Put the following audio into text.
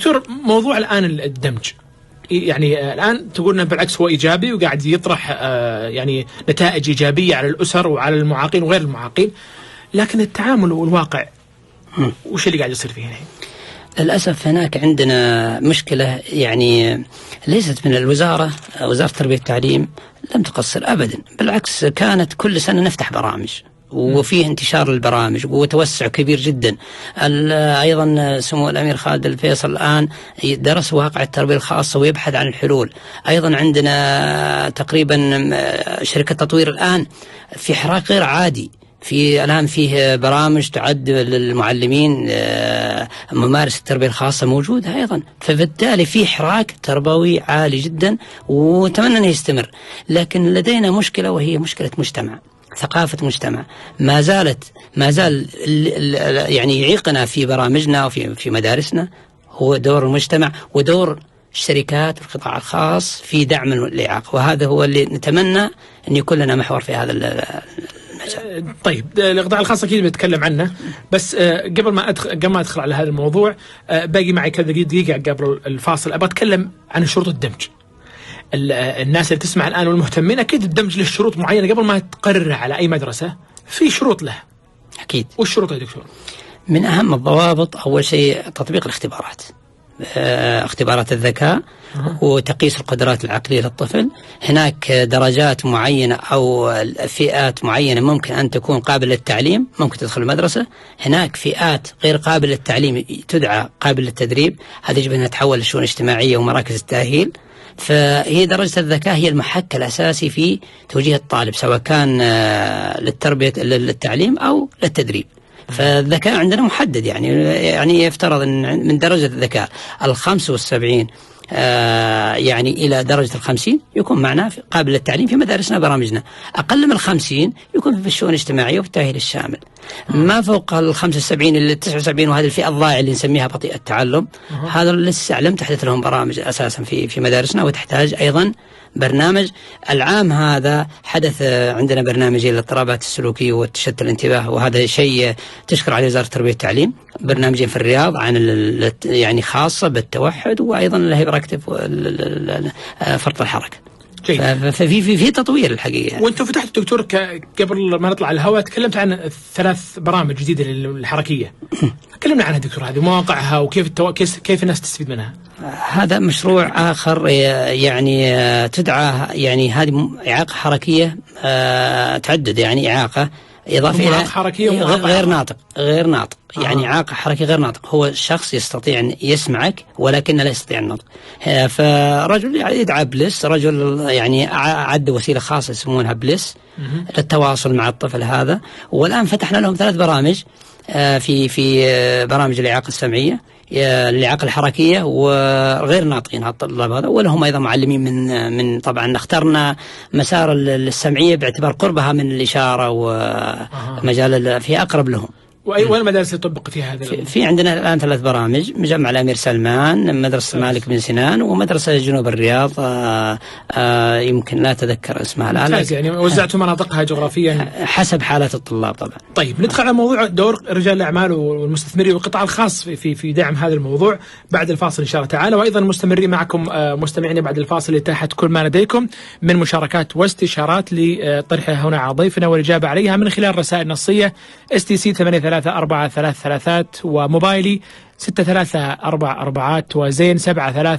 دكتور، موضوع الآن الدمج، يعني الآن تقول أنه بالعكس هو إيجابي وقاعد يطرح يعني نتائج إيجابية على الأسر وعلى المعاقين وغير المعاقين، لكن التعامل والواقع وش اللي قاعد يصير فيه هنا؟ للأسف هناك عندنا مشكلة، يعني ليست من الوزارة، وزارة التربية والتعليم لم تقصر أبدا، بالعكس كانت كل سنة نفتح برامج وفيه انتشار البرامج وتوسع كبير جدا. أيضا سمو الأمير خالد الفيصل الآن درس واقع التربية الخاصة ويبحث عن الحلول. أيضا عندنا تقريبا شركة تطوير الآن في حراك غير عادي، الآن فيه برامج تعد للمعلمين، ممارسة التربية الخاصة موجودة أيضا، فبالتالي في حراك تربوي عالي جدا وأتمنى أنه يستمر. لكن لدينا مشكلة وهي مشكلة مجتمع، ثقافة مجتمع ما زال يعني يعيقنا في برامجنا وفي مدارسنا، هو دور المجتمع ودور الشركات والقطاع الخاص في دعم الإعاقة، وهذا هو اللي نتمنى أن يكون لنا محور في هذا المجال. طيب، القطاع الخاص أكيد بنتكلم عنه، بس قبل ما أدخل على هذا الموضوع، باقي معي كذا دقيقة قبل الفاصل، أبغى أتكلم عن شروط الدمج. الناس اللي تسمع الآن والمهتمين، أكيد الدمج له شروط معينة قبل ما تقرره على أي مدرسة، في شروط له أكيد. والشروط يا دكتور؟ من أهم الضوابط أول شيء تطبيق الاختبارات، اختبارات الذكاء وتقييس القدرات العقلية للطفل. هناك درجات معينة أو فئات معينة ممكن أن تكون قابلة للتعليم، ممكن تدخل المدرسة. هناك فئات غير قابلة للتعليم تدعى قابلة للتدريب، هذه يجب أنها تحول لشؤون اجتماعية ومراكز التأهيل. فهي درجة الذكاء هي المحك الأساسي في توجيه الطالب، سواء كان للتربية للتعليم أو للتدريب. فالذكاء عندنا محدد، يعني يفترض أن من درجة الذكاء 75 يعني إلى درجة 50 يكون معنا قابل للتعليم في مدارسنا برامجنا. أقل من 50 يكون في الشؤون الاجتماعية والتأهيل الشامل. ما فوق 75 إلى 79 وهذه الفئة الضائعة اللي نسميها بطيء التعلم، هذا لسه لم تحدث لهم برامج أساسا في مدارسنا، وتحتاج أيضا برنامج. العام هذا حدث عندنا برنامج للاضطرابات السلوكية والتشتت الانتباه، وهذا شيء تشكر عليه وزارة التربية والتعليم. برنامجين في الرياض عن يعني خاصة بالتوحد، وأيضا الهايبر اكتيف فرط الحركة. في تطوير الحقيقة. وانتم فتحت دكتور قبل ما نطلع على الهواء تكلمت عن 3 برامج جديدة للحركية. تكلمنا عنها دكتور، هذه مواقعها وكيف كيف الناس تستفيد منها؟ هذا مشروع آخر، يعني تدعى، يعني هذه إعاقة حركية تعدد، يعني إعاقة إضافة إلى حركية غير ناطق يعني إعاقة حركية غير ناطق، هو شخص يستطيع أن يسمعك ولكن لا يستطيع النطق. فرجل يدعى بلس، رجل يعني عد وسيلة خاصة يسمونها بلس للتواصل مع الطفل هذا. والآن فتحنا لهم 3 برامج في برامج الإعاقة السمعية، الإعاقة الحركية وغير ناطقين هالطلاب هذا، ولهم أيضا معلمين من طبعا اخترنا مسار السمعية باعتبار قربها من الإشارة ومجال فيها أقرب لهم. وين المدارس يطبق فيها هذا؟ في عندنا الآن 3 برامج: مجمع الأمير سلمان، مدرسة مالك بن سنان، ومدرسة جنوب الرياض يمكن لا أتذكر اسمها الآن. يعني وزعتوا مناطقها جغرافيا حسب حالات الطلاب طبعا. طيب، ندخل على موضوع دور رجال الأعمال والمستثمرين والقطاع الخاص في دعم هذا الموضوع بعد الفاصل إن شاء الله تعالى. وأيضا مستمرين معكم مستمعين بعد الفاصل لإتاحة كل ما لديكم من مشاركات واستشارات لطرحها هنا على ضيفنا والإجابة عليها من خلال رسائل نصية STC 834333 وموبايلي 6344 وزين 73